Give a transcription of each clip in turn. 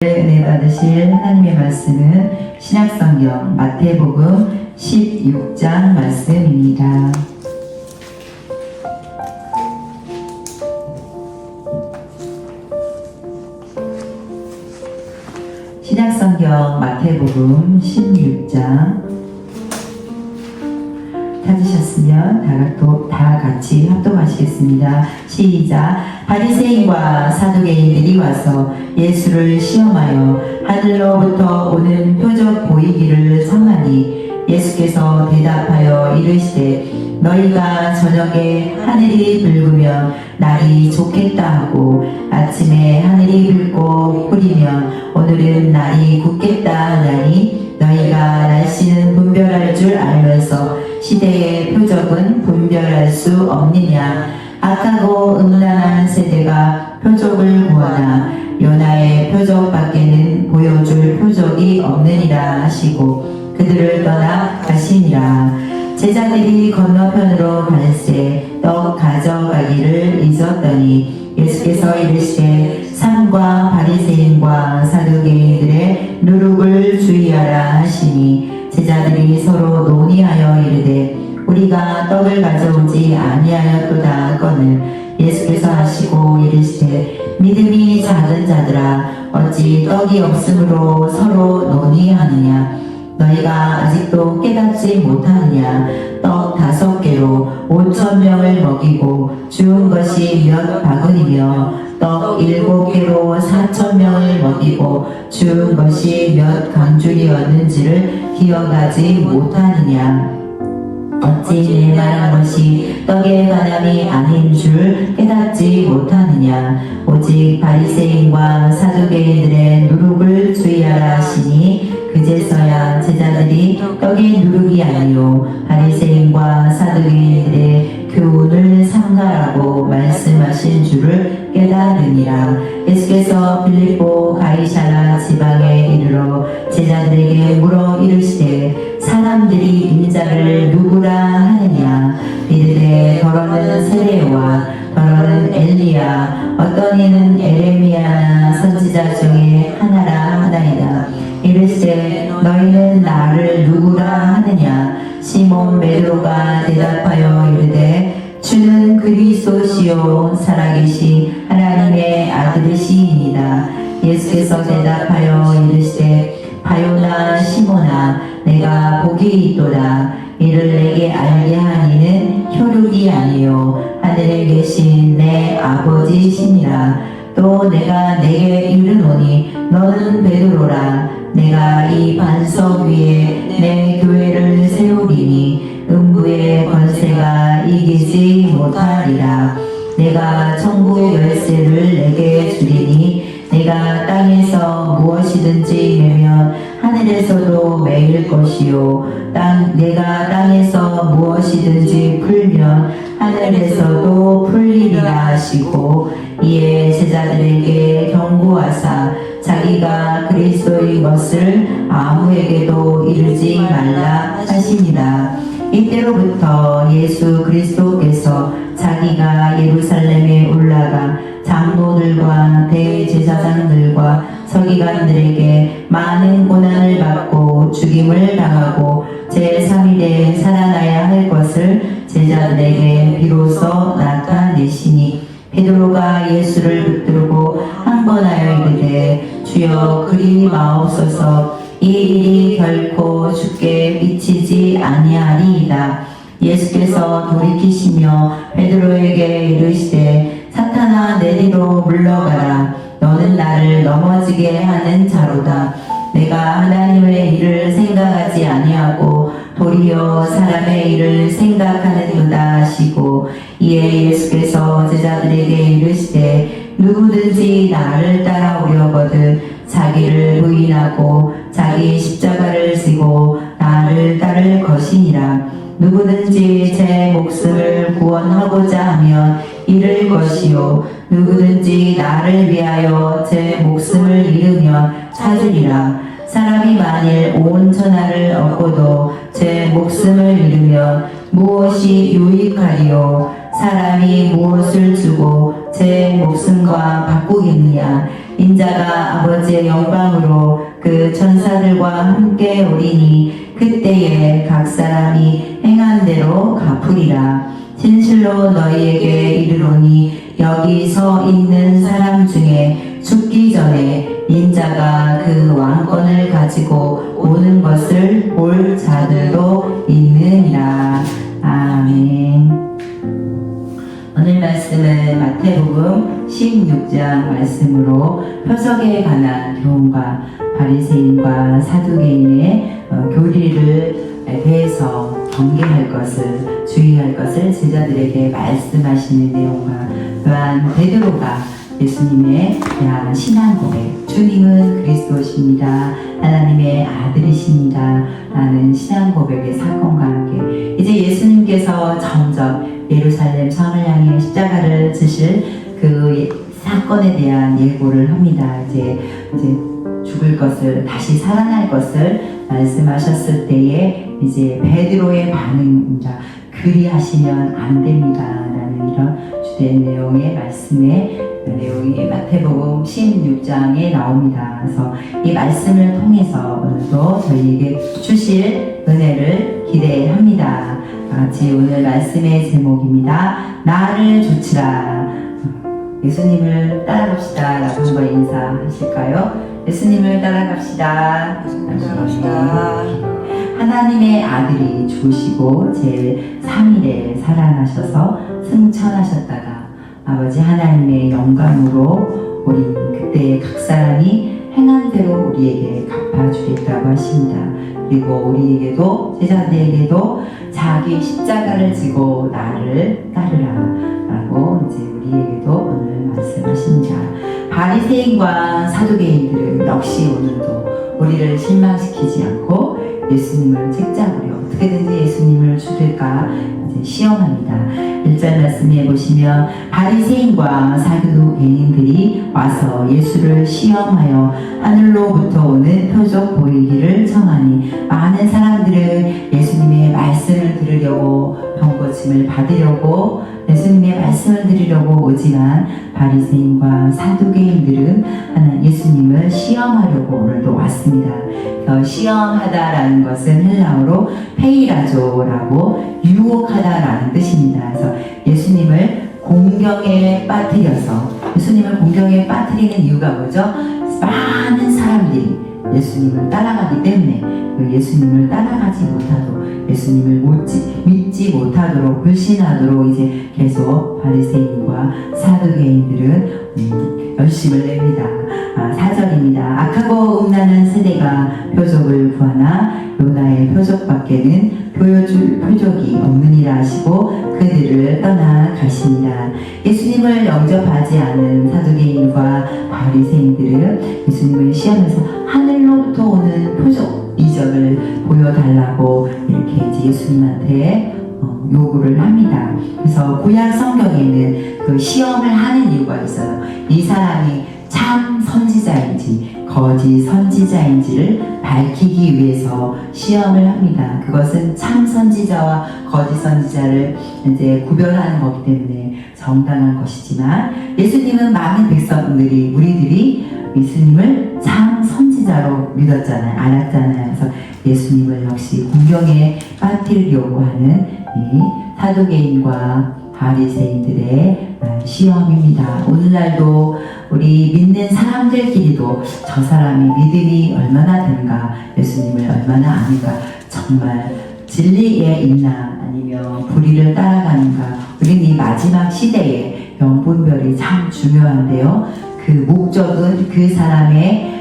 은혜 받으실 하나님의 말씀은 신약성경 마태복음 16장 말씀입니다. 신약성경 마태복음 16장 찾으셨으면 다 같이 합독하시겠습니다. 시작. 바리새인과 사두개인들이 와서 예수를 시험하여 하늘로부터 오는 표적 보이기를 청하니 예수께서 대답하여 이르시되 너희가 저녁에 하늘이 붉으면 날이 좋겠다 하고 아침에 하늘이 붉고 흐리면 오늘은 날이 굳겠다 하나니 너희가 날씨는 분별할 줄 알면서 시대의 표적은 분별할 수 없느냐. 악하고 음란한 세대가 표적을 구하나 요나의 표적 밖에는 보여줄 표적이 없느니라 하시고 그들을 떠나 가시니라. 제자들이 건너편으로 갈새 떡 가져가기를 잊었더니 예수께서 이르시되 삼과 바리새인과 사두개인들의 누룩을 주의하라 하시니 제자들이 서로 논의하여 이르되 우리가 떡을 가져오지 아니하였도다 하거늘 예수께서 하시고 이르시되 믿음이 작은 자들아 어찌 떡이 없으므로 서로 논의하느냐. 너희가 아직도 깨닫지 못하느냐. 떡 5개로 5,000명을 먹이고 주운 것이 몇 바구니며 떡 7개로 4,000명을 먹이고 주운 것이 몇 강줄이었는지를 기억하지 못하느냐. 어찌 내 말한 것이 떡의 가담이 아닌 줄 깨닫지 못하느냐. 오직 바리새인과 사두개인들의 누룩을 주의하라 하시니 그제서야 제자들이 떡의 누룩이 아니요 바리새인과 사두개인들의 교훈을 삼가라고 말씀하신 줄을 깨달으니라. 예수께서 빌립보 가이사랴 지방에 이르러 제자들에게 물어 이르시되 사람들이 인자를 누구라 하느냐. 이르되 더러는 세례와 더러는 엘리야 어떤 이는 에레미야나 선지자 중에 하나라 하나이다. 이르시되 너희는 나를 누구라 하느냐. 시몬 베드로가 대답하여 이르되 주는 그리스도시요 살아계신 하나님의 아들이시이니이다. 예수께서 대답하여 이르시되 바요나 시몬아 내가 복이 있도다. 이를 내게 알게 하니는 혈육이 아니요 하늘에 계신 내 아버지시니라. 또 내가 내게 이르노니 너는 베드로라. 내가 이 반석 위에 내 교회를 세우리니 음부의 권세가 이기지 못하리라. 내가 천국 열쇠를 내게 주리니 내가 땅에서 무엇이든지 매면 하늘에서도 매일 것이요 내가 땅에서 무엇이든지 풀면 하늘에서도 풀리리라 하시고 이에 제자들에게 경고하사 자기가 그리스도의 것을 아무에게도 이르지 말라 하시니라. 이때로부터 예수 그리스도께서 자기가 예루살렘에 올라가 장로들과 대제사장들과 서기관들에게 많은 고난을 받고 죽임을 당하고 제3일에 살아나야 할 것을 제자들에게 비로소 나타내시니 베드로가 예수를 붙들고 한 번 하여 이르되 주여 그리 마옵소서 이 일이 결코 주께 미치지 아니하리이다. 예수께서 돌이키시며 베드로에게 이르시되 사탄아 내리로 물러가라. 너는 나를 넘어지게 하는 자로다. 내가 하나님의 일을 생각하지 아니하고 도리어 사람의 일을 생각하는도다 하시고 이에 예수께서 제자들에게 이르시되 누구든지 나를 따라오려거든 자기를 부인하고 자기 십자가를 지고 나를 따를 것이니라. 누구든지 제 목숨을 구원하고자 하면 잃을 것이요 누구든지 나를 위하여 제 목숨을 잃으면 찾으리라. 사람이 만일 온 천하를 얻고도 제 목숨을 잃으면 무엇이 유익하리요. 사람이 무엇을 주고 제 목숨과 바꾸겠느냐. 인자가 아버지의 영광으로 그 천사들과 함께 오리니 그때에 각 사람이 행한 대로 갚으리라. 진실로 너희에게 이르노니 여기 서 있는 사람 중에 죽기 전에 인자가 그 왕권을 가지고 오는 것을 볼 자들도 있느니라. 아멘. 오늘 말씀은 마태복음 16장 말씀으로 표적에 관한 교훈과 바리새인과 사두개인의 교리를 대해서 경계할 것을, 주의할 것을 제자들에게 말씀하시는 내용과, 또한 베드로가 예수님에 대한 신앙 고백, 주님은 그리스도십니다, 하나님의 아들이십니다 라는 신앙 고백의 사건과 함께 이제 예수님께서 점점 예루살렘 성을 향해 십자가를 지실 그 사건에 대한 예고를 합니다. 이제 죽을 것을, 다시 살아날 것을 말씀하셨을 때에 이제 베드로의 반응입니다. 그리하시면 안 됩니다 라는 이런 주된 내용의 말씀의 내용이 마태복음 16장에 나옵니다. 그래서 이 말씀을 통해서 오늘도 저희에게 주실 은혜를 기대합니다. 같이 오늘 말씀의 제목입니다. 나를 조치라. 예수님을 따라갑시다 라고 한번 인사하실까요? 예수님을 따라갑시다. 하나님의 아들이 죽으시고 제3일에 살아나셔서 승천하셨다가 아버지 하나님의 영광으로 우리 그때 각 사람이 행한 대로 우리에게 갚아주겠다고 하십니다. 그리고 우리에게도, 제자들에게도 자기 십자가를 지고 나를 따르라 라고 이제 우리에게도 오늘 말씀하십니다. 바리새인과 사두개인들은 역시 오늘도 우리를 실망시키지 않고 예수님을 책잡으려 어떻게든지 예수님을 죽일까 이제 시험합니다. 1절 말씀에 보시면 바리새인과 사두개인들이 와서 예수를 시험하여 하늘로부터 오는 표적 보이기를 청하니 많은 사람들은 예수님의 말씀을 들으려고, 병고침을 받으려고 예수님의 말씀을 들으려고 오지만 바리새인과 사두개인들은 하나님 예수님을 시험하려고 오늘도 왔습니다. 시험하다라는 것은 헬라어로 페이라조라고 유혹하다라는 뜻입니다. 그래서 예수님을 공경에 빠뜨려서, 예수님을 공경에 빠뜨리는 이유가 뭐죠? 많은 사람들이 예수님을 따라가기 때문에 예수님을 따라가지 못하도록, 예수님을 믿지 못하도록, 불신하도록 이제 계속 바리새인과 사두개인들은 열심을 냅니다. 4절입니다. 악하고 음란한 세대가 표적을 구하나 요나의 표적밖에는 보여줄 표적이 없느니라 하시고 그들을 떠나가십니다. 예수님을 영접하지 않은 사두개인과 바리새인들은 예수님을 시험해서 하늘로부터 오는 표적, 이적을 보여달라고 이렇게 이제 예수님한테 요구를 합니다. 그래서 구약 성경에는 그 시험을 하는 이유가 있어요. 이 사람이 참 선지자인지 거짓 선지자인지를 밝히기 위해서 시험을 합니다. 그것은 참 선지자와 거짓 선지자를 이제 구별하는 거기 때문에 정당한 것이지만, 예수님은 많은 백성들이, 우리들이 예수님을 참 선지자로 믿었잖아요. 알았잖아요. 그래서 예수님을 역시 공경에 빠뜨리려고 하는 이 사두개인과 바리새인들의 시험입니다. 오늘날도 우리 믿는 사람들끼리도 저 사람이 믿음이 얼마나 되는가, 예수님을 얼마나 아는가, 정말 진리에 있나 아니면 불의를 따라가는가, 우리는 이 마지막 시대에 영분별이 참 중요한데요. 그 목적은 그 사람의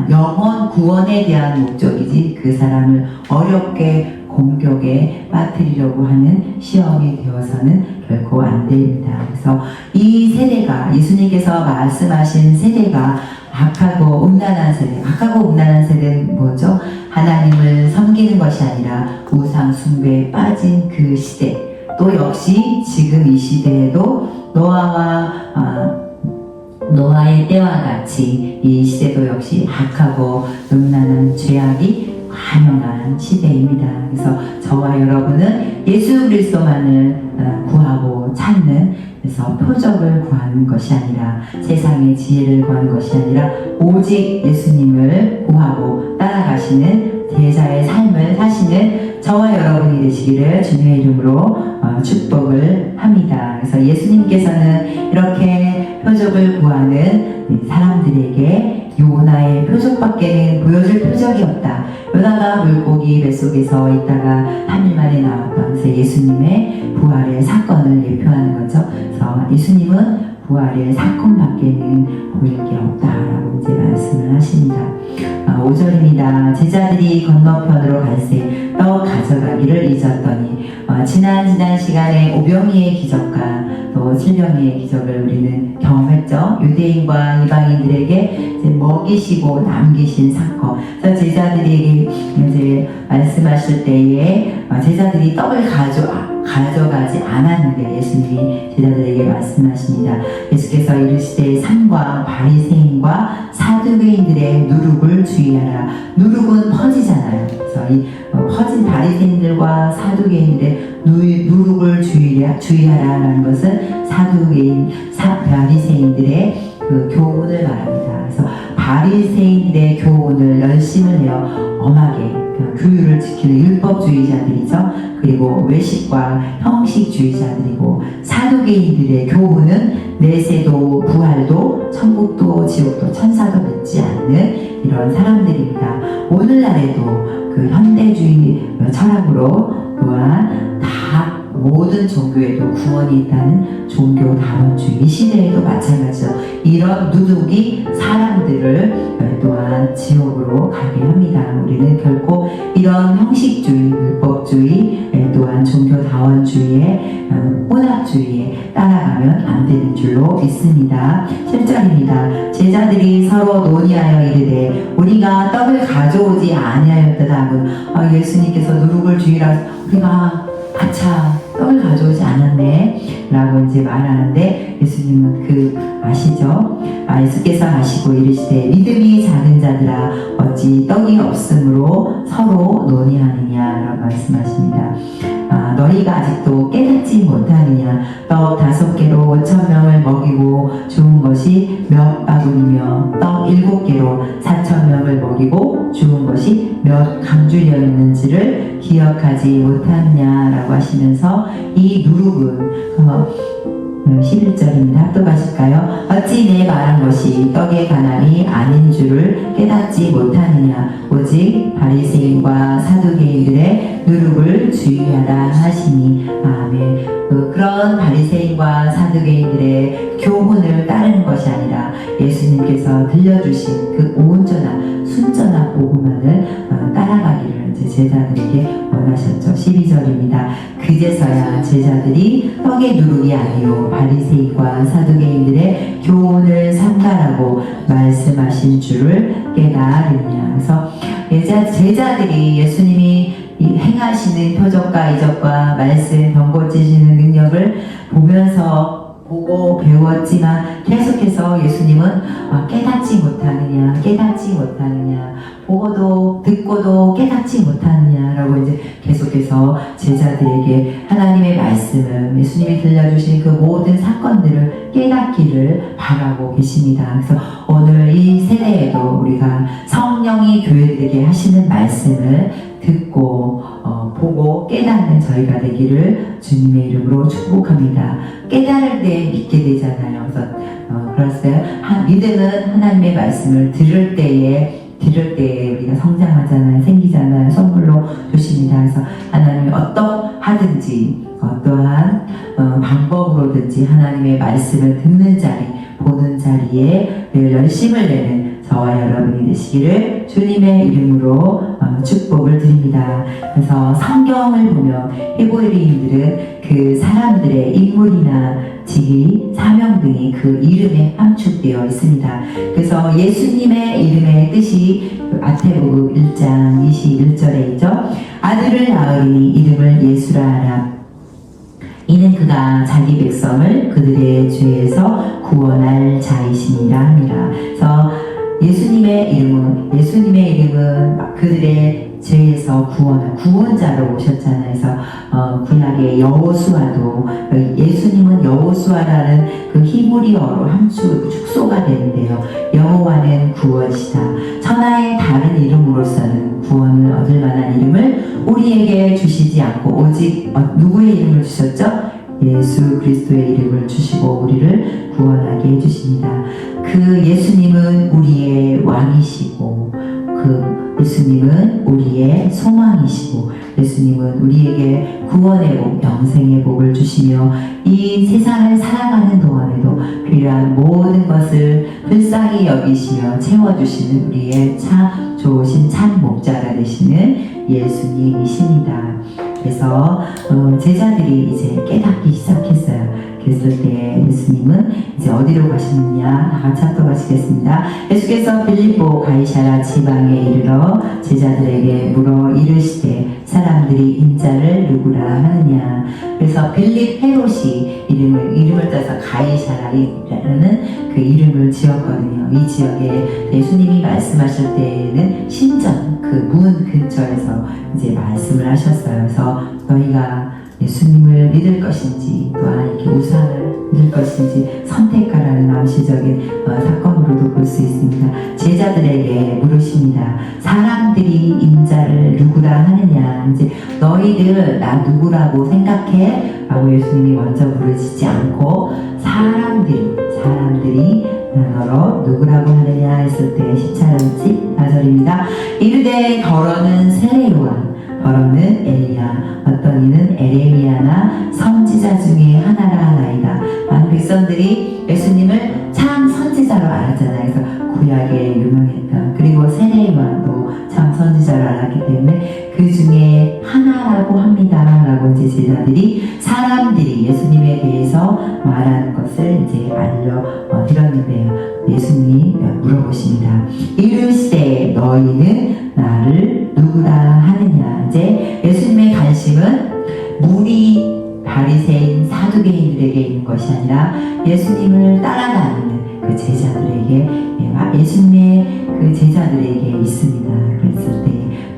영원 구원에 대한 목적이지 그 사람을 어렵게 공격에 빠뜨리려고 하는 시험이 되어서는 결코 안 됩니다. 그래서 이 세대가, 예수님께서 말씀하신 세대가 악하고 음란한 세대, 악하고 음란한 세대는 뭐죠? 하나님을 섬기는 것이 아니라 우상 숭배에 빠진 그 시대, 또 역시 지금 이 시대에도 노아의 때와 같이 이 시대도 역시 악하고 음란한 죄악이 반영한 시대입니다. 그래서 저와 여러분은 예수 그리스도만을 구하고 찾는, 그래서 표적을 구하는 것이 아니라, 세상의 지혜를 구하는 것이 아니라 오직 예수님을 구하고 따라가시는 제자의 삶을 사시는 저와 여러분이 되시기를 주님의 이름으로 축복을 합니다. 그래서 예수님께서는 이렇게 표적을 구하는 사람들에게 요나의 표적밖에는 보여줄 표적이 없다. 요나가 물고기 뱃속에서 있다가 3일 만에 나왔던, 그래서 예수님의 부활의 사건을 예표하는 거죠. 그래서 예수님은 부활의 사건밖에는 보일 게 없다라고 이제 말씀을 하십니다. 5절입니다. 제자들이 건너편으로 갈새 떡 가져가기를 잊었더니, 지난 시간에 오병이의 기적과 또 7병이의 기적을 우리는 경험했죠. 유대인과 이방인들에게 이제 먹이시고 남기신 사건. 그래서 제자들이 이제 말씀하실 때에 제자들이 떡을 가져가지 않았는데 예수님이 제자들에게 말씀하십니다. 예수께서 이르시되 산과 바리새인과 사두개인들의 누룩을 주의하라. 누룩은 퍼지잖아요. 그래서 이 퍼진 바리새인들과 사두개인들의 누룩을 주의하라라는 것은 바리새인들의 그 교훈을 말합니다. 그래서 바리새인들의 교훈을 열심을 내어 엄하게 규율을 지키는 율법주의자들이죠. 그리고 외식과 형식주의자들이고, 사두개인들의 교훈은 내세도 부활도 천국도 지옥도 천사도 믿지 않는 이런 사람들입니다. 오늘날에도 그 현대주의 철학으로 또한 다 모든 종교에도 구원이 있다는 종교다원주의 시대에도 마찬가지죠. 이런 누룩이 사람들을 또한 지옥으로 가게 합니다. 우리는 결코 이런 형식주의, 율법주의, 또한 종교다원주의의 혼합주의에 따라가면 안 되는 줄로 믿습니다. 7절입니다. 제자들이 서로 논의하여 이르되 우리가 떡을 가져오지 아니하였더라. 예수님께서 누룩을 주의라, 우리가 아차 떡을 가져오지 않았네 라고 이제 말하는데, 예수님은 아시죠? 예수께서 아시고 이르시되 믿음이 작은 자들아 어찌 떡이 없으므로 서로 논의하느냐 라고 말씀하십니다. 너희가 아직도 깨닫지 못하느냐. 떡 5개로 5,000명을 먹이고 죽은 것이 몇 바구니며 떡 7개로 4,000명을 먹이고 죽은 것이 몇 강주였는지를 기억하지 못하느냐라고 하시면서, 이 누룩은 11절입니다. 합독하실까요? 어찌 내 말한 것이 떡에 관함이 아닌 줄을 깨닫지 못하느냐. 오직 바리새인과 사두개인들의 누룩을 주의하라 하시니. 아멘. 그런 바리새인과 사두개인들의 교훈을 따르는 것이 아니라 예수님께서 들려주신 그 온전한 순전한 복음만을 따라가기를 이제 제자들에게 원하셨죠. 12절입니다. 그제서야 제자들이 떡의 누룩이 아니요 바리새인과 사두개인들의 교훈을 삼가라고 말씀하신 줄을 깨달으냐. 그래서 제자들이 예수님이 행하시는 표적과 이적과 말씀, 병 고치시는 능력을 보고 배웠지만 계속해서 예수님은 깨닫지 못하느냐, 보고도 듣고도 깨닫지 못하느냐라고 이제 계속해서 제자들에게 하나님의 말씀을, 예수님이 들려주신 그 모든 사건들을 깨닫기를 바라고 계십니다. 그래서 오늘 이 세대에도 우리가 성령이 교회들에게 하시는 말씀을 듣고 보고 깨닫는 저희가 되기를 주님의 이름으로 축복합니다. 깨달을 때 믿게 되잖아요. 그래서 그랬어요. 믿음은 하나님의 말씀을 들을 때에 우리가 성장하잖아요. 생기잖아요. 선물로 주십니다. 그래서 하나님이 어떠하든지 어떠한 방법으로든지 하나님의 말씀을 듣는 자리, 보는 자리에 늘 열심을 내는 저와 여러분이 되시기를 주님의 이름으로 축복을 드립니다. 그래서 성경을 보면 히브리인들은 그 사람들의 인물이나 직위, 사명 등이 그 이름에 함축되어 있습니다. 그래서 예수님의 이름의 뜻이 마태복음 1장 21절에 있죠. 아들을 낳으리니 이름을 예수라 하라. 이는 그가 자기 백성을 그들의 죄에서 구원할 자이시니라 합니다. 그래서 예수님의 이름은 그들의 죄에서 구원자로 오셨잖아요. 그래서 구약의 여호수아도 예수님은 여호수아라는 그 히브리어로 한 축소가 되는데요. 여호와는 구원이시다. 천하의 다른 이름으로서는 구원을 얻을 만한 이름을 우리에게 주시지 않고 오직 누구의 이름을 주셨죠? 예수 그리스도의 이름을 주시고 우리를 구원하게 해주십니다. 그 예수님은 우리의 왕이시고 그 예수님은 우리의 소망이시고 예수님은 우리에게 구원의 복, 영생의 복을 주시며 이 세상을 살아가는 동안에도 필요한 모든 것을 불쌍히 여기시며 채워주시는 우리의 참 좋으신 참 목자가 되시는 예수님이십니다. 그래서 제자들이 이제 깨닫기 시작했어요. 그랬을 때 예수님은 이제 어디로 가시느냐 다 같이 합독하시겠습니다. 예수께서 빌립보 가이사랴 지방에 이르러 제자들에게 물어 이르시되 사람들이 인자를 누구라 하느냐. 그래서 빌립 헤롯이 이름을 따서 가이사랴라는 그 이름을 지었거든요. 이 지역에 예수님이 말씀하실 때에는 신전 그 문 근처에서 이제 말씀을 하셨어요. 그래서 너희가 예수님을 믿을 것인지 또한 이렇게 우상을 믿을 것인지 선택하라는 암시적인 사건으로도 볼 수 있습니다. 제자들에게 물으십니다. 사람들이 인자를 누구라 하느냐. 이제 너희들 나 누구라고 생각해? 라고 예수님이 먼저 물으시지 않고 사람들이 너로 누구라고 하느냐 했을 때 14절입니다. 4절입니다. 이르되 더러는 세례요한 더러는 엘리야 어떤 이는 에레미야나 선지자 중에 하나라 하나이다. 많은 백성들이 예수님을 참 선지자로 알았잖아요. 그래서 구약에 유명했던 그리고 세례요한도 참 선지자로 알았기 때문에 그 중에 하나라고 합니다 라고 이제 제자들이 사람들이 예수님에 대해서 말하는 것을 이제 알려드렸는데요. 예수님이 물어보십니다. 이르시되 너희는 나를 누구라 하느냐. 이제 예수님의 관심은 무리 바리새인 사두개인들에게 있는 것이 아니라 예수님을 따라다니는 그 제자들에게 예수님의 그 제자들에게 있습니다. 그랬을 때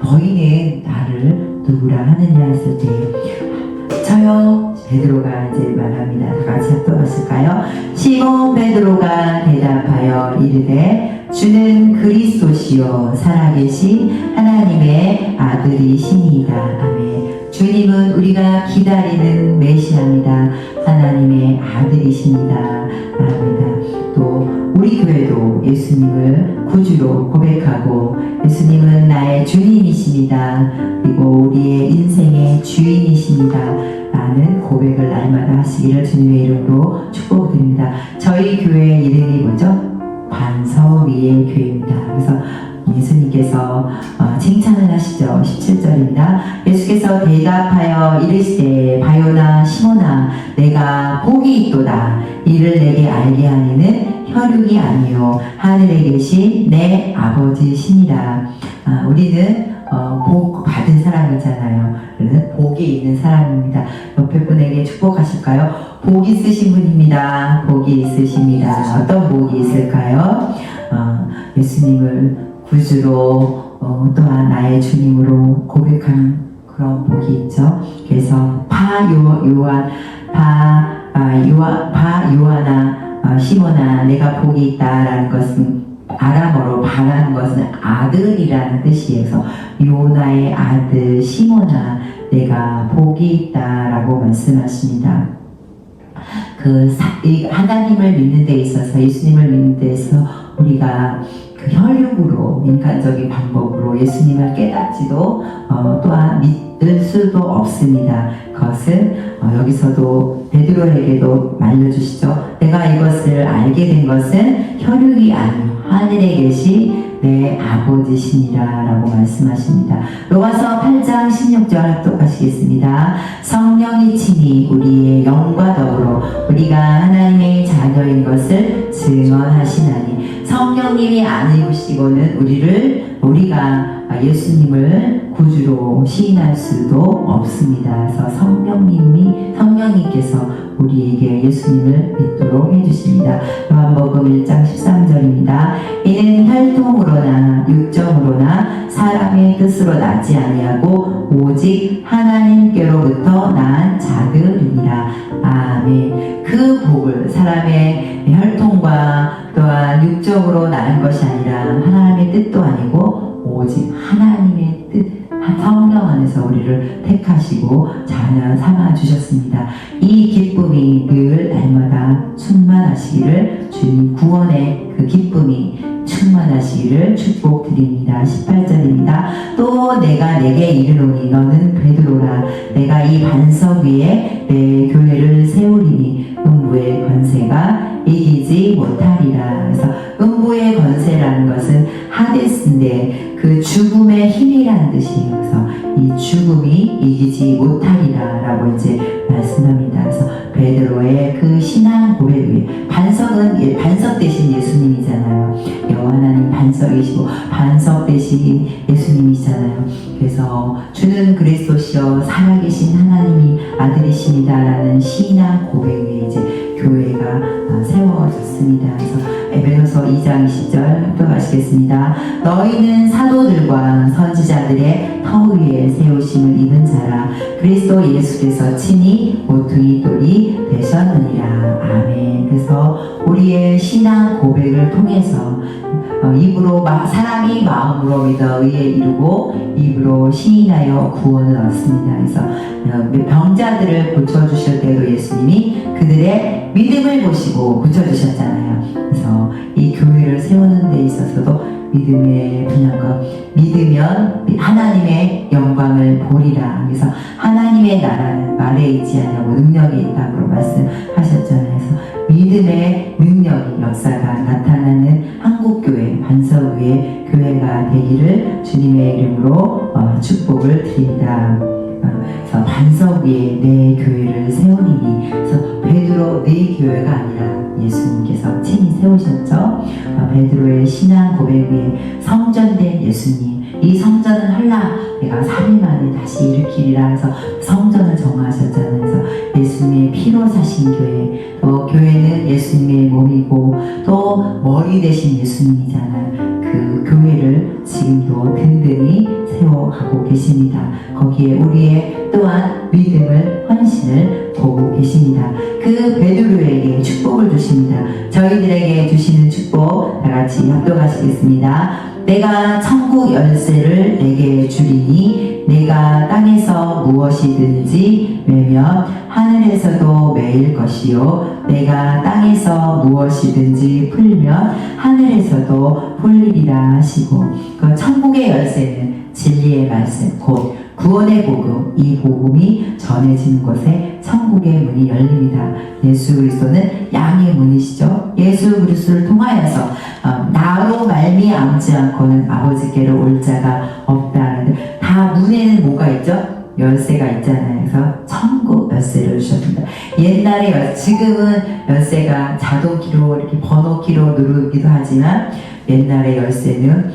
너희는 나를 누구라 하느냐 했을 때 저요 베드로가 이제 말합니다. 다 같이 합독하실까요? 시몬 베드로가 대답하여 이르되 주는 그리스도시요 살아계신 하나님의 아들이시니이다. 아멘. 주님은 우리가 기다리는 메시아입니다. 하나님의 아들이십니다. 아멘. 또 우리 교회도 예수님을 구주로 고백하고 예수님은 나의 주님이십니다. 그리고 우리의 인생의 주인이십니다. 라는 고백을 날마다 하시기를 주님의 이름으로 축복드립니다. 저희 교회의 이름이 뭐죠? 반서위의 교회입니다. 그래서 예수님께서 칭찬을 하시죠. 17절입니다. 예수께서 대답하여 이르시되 바요나 시몬아 내가 복이 있도다. 이를 내게 알게 하니는 혈육이 아니요 하늘에 계신 내 아버지시니라. 우리는 복 받은 사람이잖아요. 우리는 복이 있는 사람입니다. 옆에 분에게 축복하실까요? 복 있으신 분입니다. 복이 있으십니다. 어떤 복이 있을까요? 예수님을 구주로 또한 나의 주님으로 고백하는 그런 복이 있죠. 그래서 요한아 시몬아 내가 복이 있다라는 것은 아람어로 바라는 것은 아들이라는 뜻이어서 요나의 아들 시몬아 내가 복이 있다라고 말씀하십니다. 하나님을 믿는 데 있어서 예수님을 믿는 데 있어서 우리가 그 혈육으로 인간적인 방법으로 예수님을 깨닫지도 또한 믿을 수도 없습니다. 그것은 여기서도 베드로에게도 알려주시죠. 내가 이것을 알게 된 것은 혈육이 아니요 하늘에 계신 내 아버지시니라 라고 말씀하십니다. 로마서 8장 16절 합독하시겠습니다. 성령이 친히 우리의 영과 더불어 우리가 하나님의 자녀인 것을 증언하시나니 성령님이 안 입으시고는 우리를 우리가 예수님을 구주로 시인할 수도 없습니다. 그래서 성령님께서 우리에게 예수님을 믿도록 해주십니다. 요한복음 1장 13절입니다. 이는 혈통으로나 육정으로나 사람의 뜻으로 낳지 아니하고 오직 하나님께로부터 난 자들이니라. 아멘. 그 복을 사람의 혈통과 또한 육적으로 낳은 것이 아니라 하나님의 뜻도 아니고 오직 하나님의 뜻, 성령 안에서 우리를 택하시고 자녀 삼아 주셨습니다. 이 기쁨이 늘 날마다 충만하시기를, 주님 구원의 그 기쁨이 충만하시기를 축복드립니다. 18절입니다. 또 내가 내게 이르노니 너는 베드로라. 내가 이 반석 위에 내 교회를 세우리니 음부의 권세가 이기지 못하리라. 그래서 음부의 권세라는 것은 하데스인데 그 죽음의 힘이라는 뜻이에요. 그래서 이 죽음이 이기지 못하리라 라고 이제 말씀합니다. 그래서 베드로의 그 신앙 고백 위에 반석은 반석 대신 예수님이잖아요. 여호와 하나님 반석이시고 반석 대신 예수님이시잖아요. 그래서 주는 그리스도시여 살아계신 하나님이 아들이십니다라는 신앙 고백 위에 이제 교회가 세워졌습니다. 그래서 에베소서 2장 20절 합독하시겠습니다. 너희는 사도들과 선지자들의 터 위에 세우심을 입은 자라. 그리스도 예수께서 친히 모퉁이 돌이 되셨느니라. 아멘. 그래서 우리의 신앙 고백을 통해서 입으로 사람이 마음으로 믿어 의에 이르고 입으로 시인하여 구원을 얻습니다. 그래서 병자들을 고쳐주실 때도 예수님이 그들의 믿음을 보시고 고쳐주셨잖아요. 그래서 이 교회를 세우는 데 있어서도 믿음의 분양과 믿으면 하나님의 영광을 보리라. 그래서 하나님의 나라는 말에 있지 않냐고 능력이 있다고 말씀하셨잖아요. 그래서 믿음의 능력이 역사가 나타나는 한국교회 반석 위의 교회가 되기를 주님의 이름으로 축복을 드립니다. 그래서 반석 위에 내 교회를 세우리니, 그래서 베드로 네 교회가 아니라 예수님께서 친히 세우셨죠. 베드로의 신앙 고백 위에 성전된 예수님, 이 성전은 헐라 내가 3일 만에 다시 일으키리라 해서 성전을 정하셨잖아요. 그래서 예수님의 피로 사신 교회, 또 교회는 예수님의 몸이고 또 머리 되신 예수님이잖아요. 그 교회를 지금도 든든히 세워가고 계십니다. 거기에 우리의 또한 믿음을, 헌신을 보고 계십니다. 그 베드로에게 축복을 주십니다. 저희들에게 주시는 축복 다같이 합독하시겠습니다. 내가 천국 열쇠를 내게 주리니 내가 땅에서 무엇이든지 매면 하늘에서도 매일 것이요 내가 땅에서 무엇이든지 풀면 하늘에서도 풀리리라 하시고, 그 천국의 열쇠는 진리의 말씀 곧 구원의 복음, 이 복음이 전해지는 곳에 천국의 문이 열립니다. 예수 그리스도는 양의 문이시죠. 예수 그리스도를 통하여서 나로 말미암지 않고는 아버지께로 올 자가 없다는데, 다 문에는 뭐가 있죠? 열쇠가 있잖아요. 그래서 천국 열쇠를 주셨습니다. 옛날에 지금은 열쇠가 자동키로 이렇게 번호키로 누르기도 하지만 옛날의 열쇠는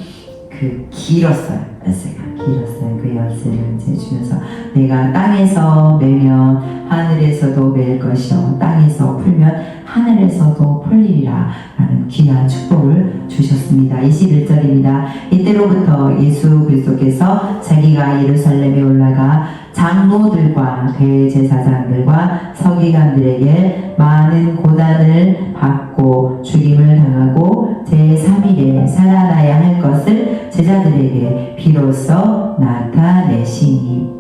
길었어요. 열쇠가 길었어요. 그 열쇠를 이제 주면서 내가 땅에서 매면 하늘에서도 맬 것이요 땅에서 풀면 하늘에서도 풀리리라 라는 귀한 축복을 주셨습니다. 21절입니다. 이때로부터 예수 그리스도께서 자기가 예루살렘에 올라가 장로들과 대제사장들과 서기관들에게 많은 고난을 받고 죽임을 당하고 제3일에 살아나야 할 것을 제자들에게 비로소 나타내시니,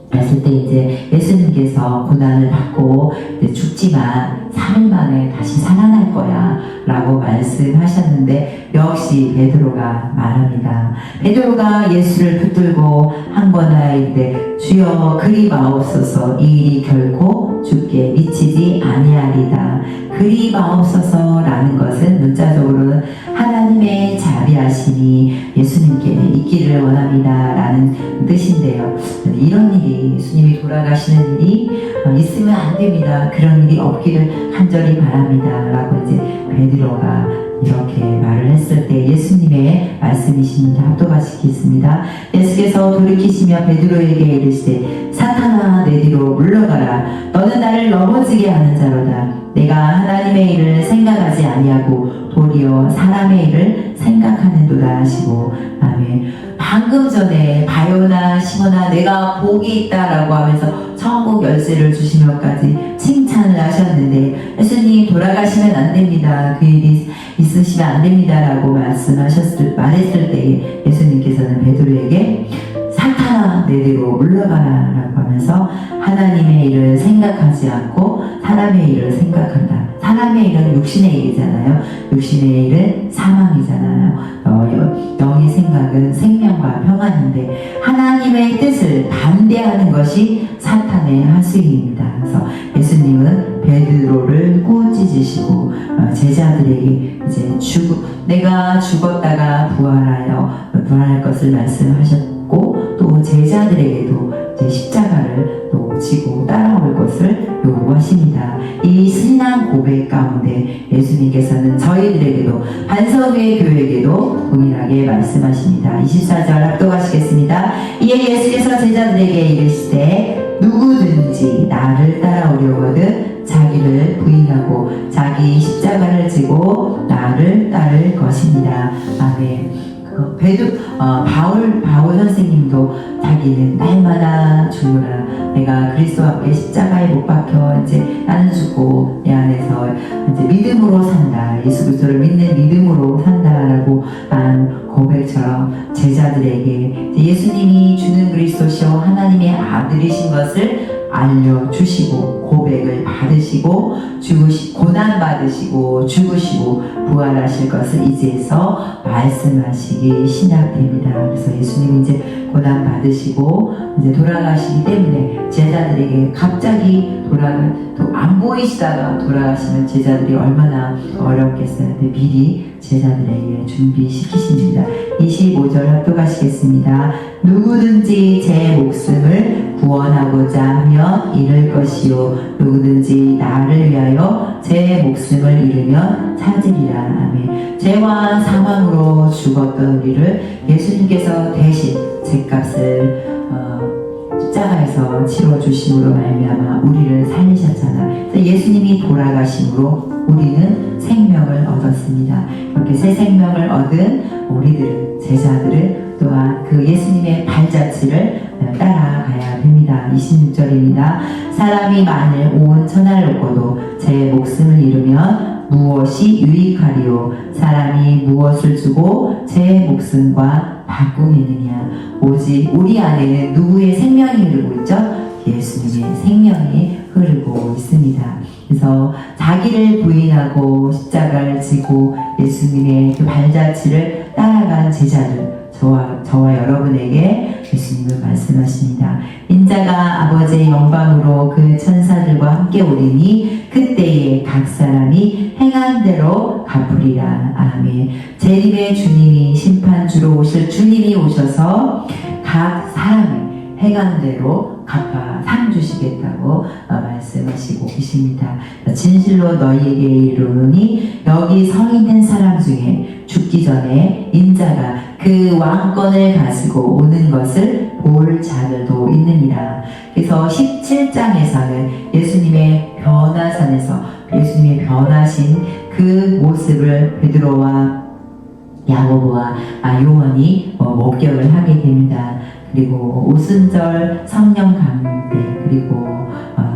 그랬을 때 이제 예수님께서 고난을 받고 이제 죽지만 3일 만에 다시 살아날 거야 라고 말씀하셨는데, 역시 베드로가 말합니다. 베드로가 예수를 붙들고 한 번 하이되 주여 그리 마옵소서, 이 일이 결코 주께 미치지 아니하리다. 그리 마옵소서 라는 것은 문자적으로는 하나님의 자비하심이 예수님께 있기를 원합니다 라는 뜻인데요. 이런 일이, 예수님이 돌아가시는 일이 있으면 안 됩니다. 그런 일이 없기를 간절히 바랍니다 라고 이제 베드로가 이렇게 말을 했을 때 예수님의 말씀이십니다. 합독하시겠습니다. 예수께서 돌이키시며 베드로에게 이르시되 사탄아 내 뒤로 물러가라. 너는 나를 넘어지게 하는 자로다. 내가 하나님의 일을 생각하지 아니하고 도리어 사람의 일을 생각하는도다 하시고. 아멘. 방금 전에 바요나 시모나 내가 복이 있다라고 하면서 천국 열쇠를 주시며까지 칭찬을 하셨는데 예수님 돌아가시면 안 됩니다. 그 일이 있으시면 안 됩니다라고 말했을 때 예수님께서는 베드로에게 사탄아 내 뒤로 물러가라 라고 하면서 하나님의 일을 생각하지 않고 사람의 일을 생각한다. 사람의 일은 육신의 일이잖아요. 육신의 일은 사망이잖아요. 영의 생각은 생명과 평안인데 하나님의 뜻을 반대하는 것이 사탄의 하수인입니다. 그래서 예수님은 베드로를 꾸짖으시고 제자들에게 이제 내가 죽었다가 부활할 것을 말씀하셨고 또 제자들에게도 이제 십자가를 또 지고 따라올 것을 요구하십니다. 이 신앙 고백 가운데 예수님께서는 저희들에게도 반석의 교회에게도 동일하게 말씀하십니다. 24절 합독하시겠습니다. 이에 예수께서 제자들에게 이르시되 누구든지 나를 따라오려거든 자기를 부인하고 자기 십자가를 지고 나를 따를 것입니다. 아멘. 바울 선생님도 자기는 날마다 죽노라. 내가 그리스도와 함께 십자가에 못 박혀 이제 나는 죽고 내 안에서 이제 믿음으로 산다. 예수 그리스도를 믿는 믿음으로 산다라고 한 고백처럼 제자들에게 예수님이 주는 그리스도시요 하나님의 아들이신 것을 알려주시고 고백을 받으시고 고난 받으시고 죽으시고 부활하실 것을 이제서 말씀하시기 시작됩니다. 그래서 예수님이 이제 고난 받으시고 이제 돌아가시기 때문에 제자들에게 갑자기 또 안 보이시다가 돌아가시면 제자들이 얼마나 어렵겠어요. 근데 미리 제자들에게 준비시키십니다. 25절 합독하시겠습니다. 누구든지 제 목숨을 구원하고자 하면 잃을 것이요 누구든지 나를 위하여 제 목숨을 잃으면 찾으리라. 아멘. 죄와 사망으로 죽었던 우리를 예수님께서 대신 죄값을 십자가에서 치러주심으로 말미암아 우리를 살리셨잖아. 그래서 예수님이 돌아가심으로 우리는 생명을 얻었습니다. 이렇게 새 생명을 얻은 우리들은 제자들은 또한 그 예수님의 발자취를 따라가야 됩니다. 26절입니다. 사람이 만일 온 천하를 얻고도 제 목숨을 잃으면 무엇이 유익하리요? 사람이 무엇을 주고 제 목숨과 바꾸겠느냐? 오직 우리 안에는 누구의 생명이 흐르고 있죠? 예수님의 생명이 흐르고 있습니다. 그래서 자기를 부인하고 십자가를 지고 예수님의 그 발자취를 따라간 제자들 저와 여러분에게 예수님은 말씀하십니다. 인자가 아버지의 영광으로 그 천사들과 함께 오리니 그때에 각 사람이 행한 대로 갚으리라. 아멘. 재림의 주님이 심판주로 오실 주님이 오셔서 각 사람의 행한 대로 갚아 상 주시겠다고 말씀하시고 계십니다. 진실로 너희에게 이르노니 여기 서 있는 사람 중에 죽기 전에 인자가 그 왕권을 가지고 오는 것을 볼 자들도 있느니라. 그래서 17장에서는 예수님의 변화산에서 예수님의 변하신 그 모습을 베드로와 야고보와 요한이 목격을 하게 됩니다. 그리고 오순절 성령 강대, 그리고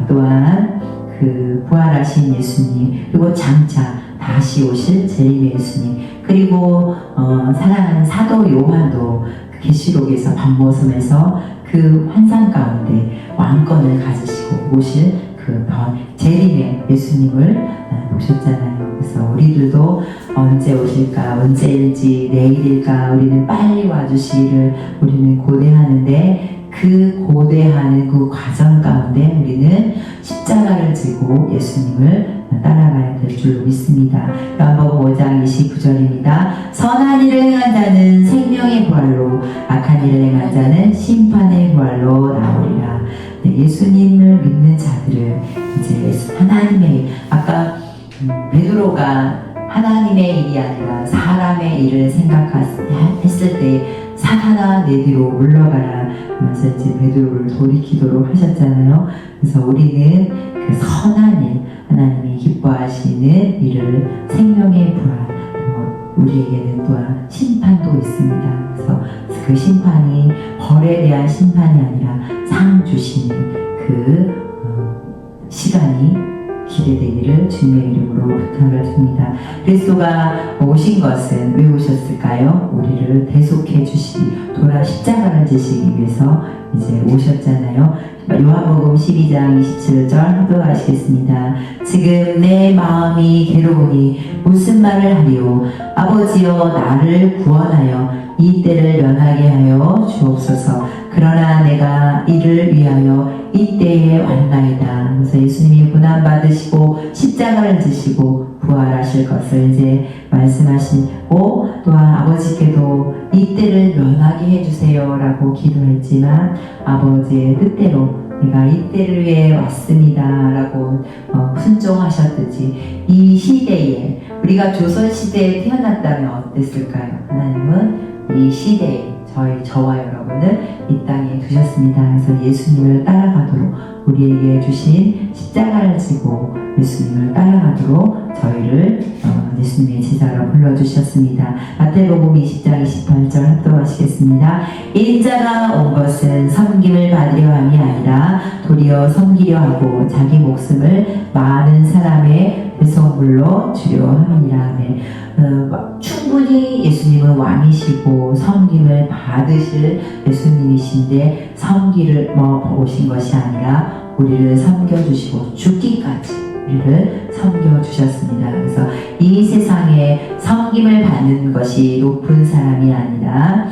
또한 그 부활하신 예수님, 그리고 장차 다시 오실 재림의 예수님, 그리고 사랑하는 사도 요한도 계시록에서 밤모섬에서 그 환상 가운데 왕권을 가지시고 오실 그 재림의 예수님을 보셨잖아요. 그래서 우리들도 언제 오실까, 언제일지 내일일까, 우리는 빨리 와주시기를 우리는 고대하는데 그 고대하는 그 과정 가운데 우리는 십자가를 지고 예수님을 따라가야 될 줄로 믿습니다. 요한복음 5장 29절입니다. 선한 일을 행한 자는 생명의 부활로, 악한 일을 행한 자는 심판의 부활로 나오리라. 네, 예수님을 믿는 자들은 이제 하나님의, 아까 베드로가 하나님의 일이 아니라 사람의 일을 생각했을 때 사탄아 내 뒤로 물러가라 하면서 이제 베드로를 돌이키도록 하셨잖아요. 그래서 우리는 그 선한 일, 하나님이 기뻐하시는 일을 생명의 부활, 우리에게는 또한 심판도 있습니다. 그래서 그 심판이 벌에 대한 심판이 아니라 상 주시는 그 시간이 기대되기를 주님의 이름으로 부탁을 드립니다. 그리스도가 오신 것은 왜 오셨을까요? 우리를 대속해 주시기, 돌아 십자가를 지시기 위해서 이제 오셨잖아요. 요한복음 12장 27절 합독하시겠습니다. 지금 내 마음이 괴로우니 무슨 말을 하리요? 아버지여 나를 구원하여 이 때를 면하게 하여 주옵소서. 그러나 내가 이를 위하여 이 때에 왔나이다. 그래서 예수님이 고난받으시고 십자가를 지시고 부활하실 것을 이제 말씀하시고, 또한 아버지께도 이 때를 면하게 해주세요 라고 기도했지만 아버지의 뜻대로 내가 이 때를 위해 왔습니다 라고 순종하셨듯이 이 시대에, 우리가 조선시대에 태어났다면 어땠을까요? 하나님은 이 시대에 저와 여러분을 이 땅에 두셨습니다. 그래서 예수님을 따라가도록 우리에게 주신 십자가를 지고 예수님을 따라가도록 저희를 예수님의 제자로 불러주셨습니다. 마태복음 20장 28절 합독하시겠습니다. 인자가 온 것은 섬김을 받으려 함이 아니라 도리어 섬기려 하고 자기 목숨을 많은 사람의 배송물로 주려 함이니라. 네. 충분히 예수님은 왕이시고 섬김을 받으실 예수님이신데 섬기를 오신 것이 아니라 우리를 섬겨주시고 죽기까지 우리를 섬겨주셨습니다. 그래서 이 세상에 섬김을 받는 것이 높은 사람이 아니라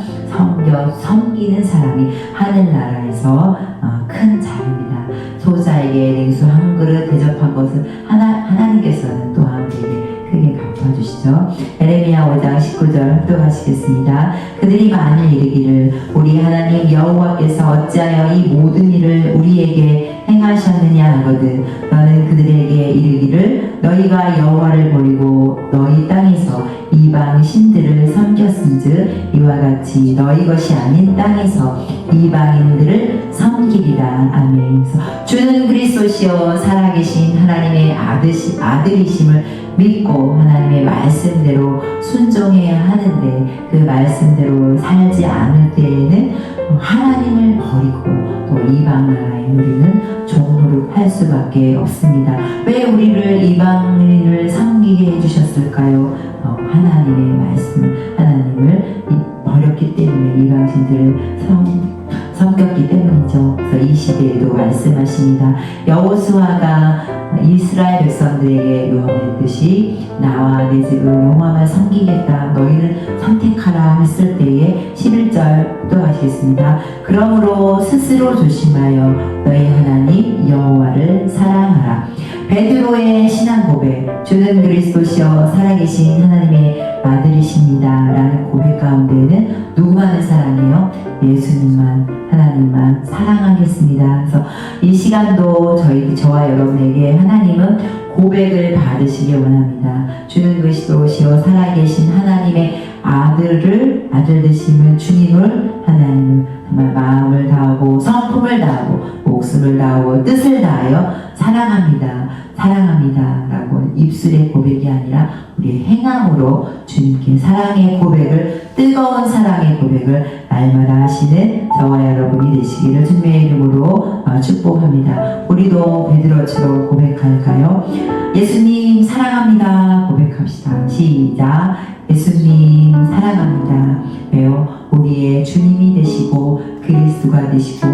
섬기는 사람이 하늘나라에서 큰 자입니다. 소자에게 냉수 한 그릇 대접한 것을 하나님께서는 또한 우리에게 크게 갚아주시죠. 에레미야 5장 19절 합독하시겠습니다. 그들이 만일 이르기를 우리 하나님 여호와께서 어찌하여 이 모든 일을 우리에게 행하셨느냐 하거든 너는 그들에게 이르기를 너희가 여호와를 버리고 너희 땅에서 이방 신들을 섬겼은즉 이와 같이 너희 것이 아닌 땅에서 이방인들을 섬기리라. 아멘. 주는 그리스도시요 살아계신 하나님의 아들이심을 믿고 하나님의 말씀대로 순종해야 하는데 그 말씀대로 살지 않을 때에는 하나님을 버리고 또 이방 나라에 우리는 종노릇할 수밖에 없습니다. 왜 우리를 이방인을 섬기게 해주셨을까요? 하나님의 말씀, 하나님을 버렸기 때문에 이방신들을 섬겼기 때문이죠. 그래서 이 시대에도 말씀하십니다. 여호수아가 이스라엘 백성들에게 요함했듯이 나와 내 집을 여호와만 섬기겠다 너희는 선택하라 했을 때에 11절 또 하시겠습니다. 그러므로 스스로 조심하여 너희 하나님 여호와를 사랑하라. 베드로의 신앙 고백, 주는 그리스도시여 살아계신 하나님의 아들이십니다 라는 고백 가운데는 누구만을 사랑해요? 예수님만, 하나님만 사랑하겠습니다. 그래서 이 시간도 저와 여러분에게 하나님은 고백을 받으시기 원합니다. 주는 그리스도시여 살아계신 하나님의 아들 되시는 주님을 하나님은 정말 마음을 다하고 성품을 다하고 목숨을 다하고 뜻을 다하여 사랑합니다 라고 입술의 고백이 아니라 우리의 행함으로 주님께 사랑의 고백을, 뜨거운 사랑의 고백을 날마다 하시는 저와 여러분이 되시기를 주님의 이름으로 축복합니다. 우리도 베드로처럼 고백할까요? 예수님 사랑합니다 고백합시다. 시작. 예수님 사랑합니다. 왜요? 우리의 주님이 되시고 그리스도가 되시고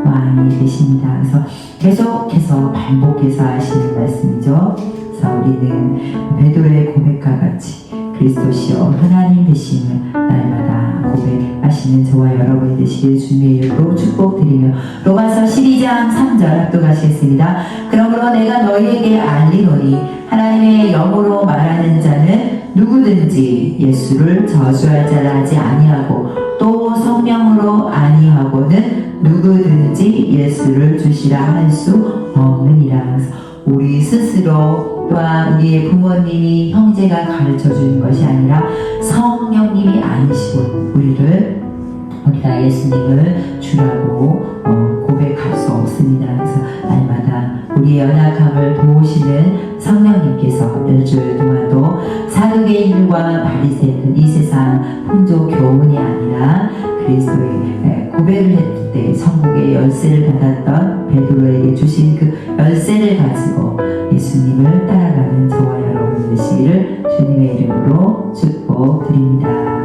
왕이 되십니다. 그래서 계속해서 반복해서 하시는 말씀이죠. 그래서 우리는 베드로의 고백과 같이 그리스도시여 하나님 되심을 날마다 고백하시는 저와 여러분이 되시길 주님의 이름으로 축복드리며 로마서 12장 3절 합독하시겠습니다. 그러므로 내가 너희에게 알리노니 하나님의 영으로 말하는 자는 누구든지 예수를 저주할 자라 하지 아니하고 또 성령으로 아니하고는 누구든지 예수를 주시라 할 수 없느니라. 우리 스스로 또한 우리의 부모님이 형제가 가르쳐 주는 것이 아니라 성령님이 아니시고 우리가 예수님을 주라고 고백할 수 없습니다. 그래서 날마다 우리의 연약함을 도우시는 성령님께서 일주일 동안도 사두개의 일과 바리새인 이 세상 풍조 교훈이 아니라 그리스도의 고백을 했을 때 천국의 열쇠를 받았던 베드로에게 주신 그 열쇠를 가지고 예수님을 따라가는 저와 여러분 되시기를 주님의 이름으로 축복드립니다.